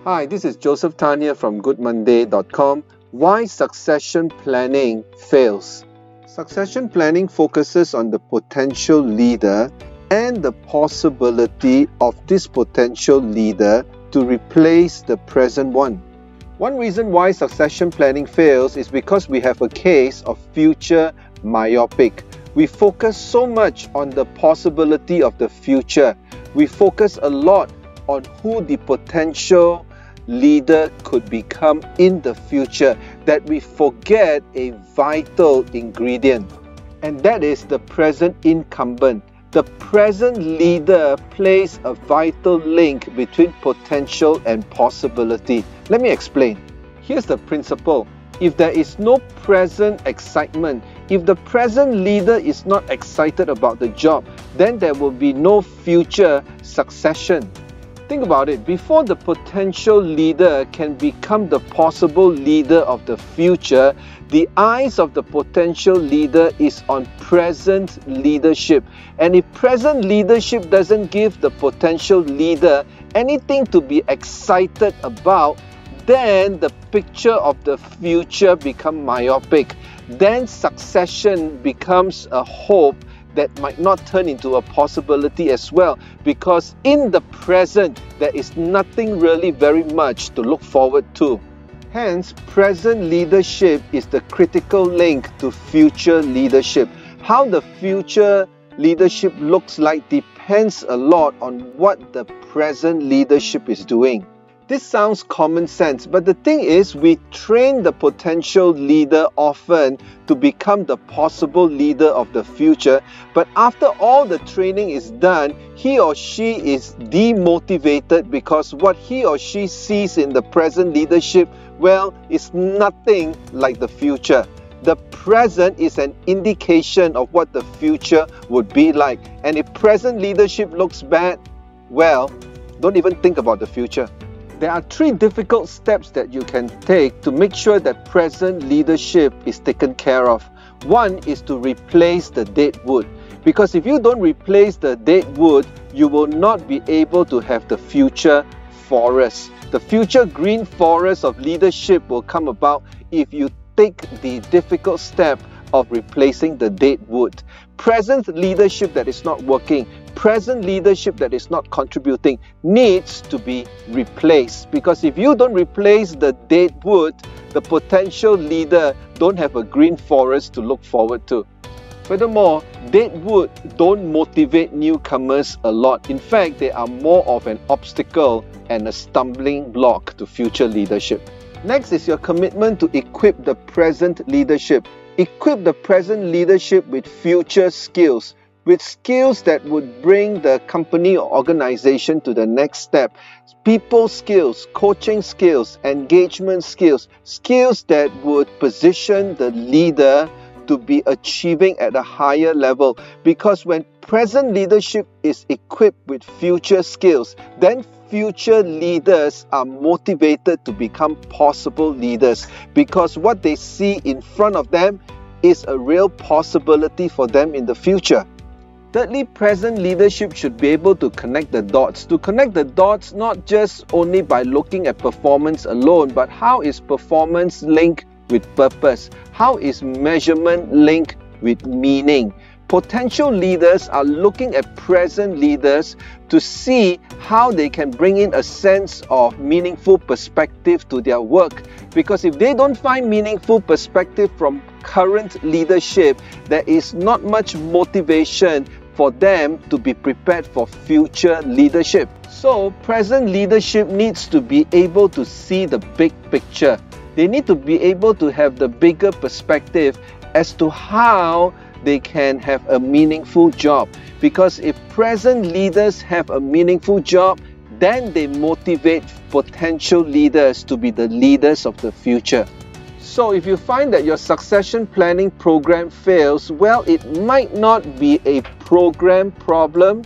Hi, this is Joseph Tan here from goodmonday.com. Why succession planning fails. Succession planning focuses on the potential leader and the possibility of this potential leader to replace the present one. One reason why succession planning fails is because we have a case of future-myopic. We focus so much on the possibility of the future. We focus a lot on who the potential leader could become in the future that we forget a vital ingredient, and that is the present incumbent. The present leader plays a vital link between potential and possibility. Let me explain. Here's the principle. If there is no present excitement, if the present leader is not excited about the job, then there will be no future succession. Think about it. Before the potential leader can become the possible leader of the future, the eyes of the potential leader is on present leadership. And if present leadership doesn't give the potential leader anything to be excited about, then the picture of the future becomes myopic. Then succession becomes a hope that might not turn into a possibility as well, because in the present there is nothing really very much to look forward to. Hence, present leadership is the critical link to future leadership. How the future leadership looks like depends a lot on what the present leadership is doing. This sounds common sense, but the thing is, we train the potential leader often to become the possible leader of the future, but after all the training is done, he or she is demotivated because what he or she sees in the present leadership, well, is nothing like the future. The present is an indication of what the future would be like, and if present leadership looks bad, well, don't even think about the future. There are three difficult steps that you can take to make sure that present leadership is taken care of. One is to replace the dead wood. Because if you don't replace the dead wood, you will not be able to have the future forest. The future green forest of leadership will come about if you take the difficult step of replacing the dead wood. Present leadership that is not working, present leadership that is not contributing needs to be replaced, because if you don't replace the dead wood, the potential leader don't have a green forest to look forward to. Furthermore, dead wood don't motivate newcomers a lot. In fact, they are more of an obstacle and a stumbling block to future leadership. Next is your commitment to equip the present leadership. Equip the present leadership with future skills, with skills that would bring the company or organization to the next step. People skills, coaching skills, engagement skills, skills that would position the leader to be achieving at a higher level. Because when present leadership is equipped with future skills, then future leaders are motivated to become possible leaders, because what they see in front of them is a real possibility for them in the future. Thirdly, present leadership should be able to connect the dots. To connect the dots not just only by looking at performance alone, but how is performance linked with purpose? How is measurement linked with meaning? Potential leaders are looking at present leaders to see how they can bring in a sense of meaningful perspective to their work. Because if they don't find meaningful perspective from current leadership, there is not much motivation for them to be prepared for future leadership. So, present leadership needs to be able to see the big picture. They need to be able to have the bigger perspective as to how they can have a meaningful job. Because if present leaders have a meaningful job, then they motivate potential leaders to be the leaders of the future. So if you find that your succession planning program fails, well, it might not be a program problem.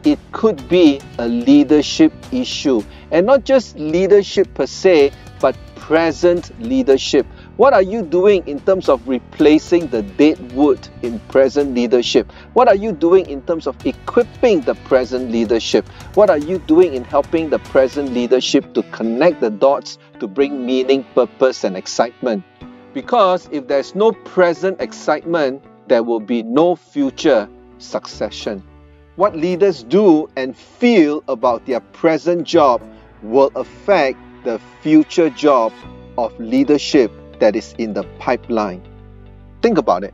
It could be a leadership issue. And not just leadership per se, but present leadership. What are you doing in terms of replacing the dead wood in present leadership? What are you doing in terms of equipping the present leadership? What are you doing in helping the present leadership to connect the dots to bring meaning, purpose, and excitement? Because if there's no present excitement, there will be no future succession. What leaders do and feel about their present job will affect the future job of leadership that is in the pipeline. Think about it.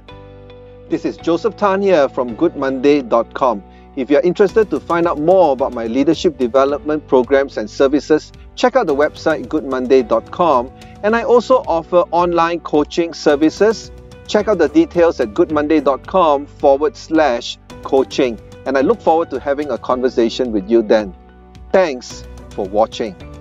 This is Joseph Tan here from goodmonday.com. If you're interested to find out more about my leadership development programs and services, check out the website goodmonday.com. And I also offer online coaching services. Check out the details at goodmonday.com/coaching. And I look forward to having a conversation with you then. Thanks for watching.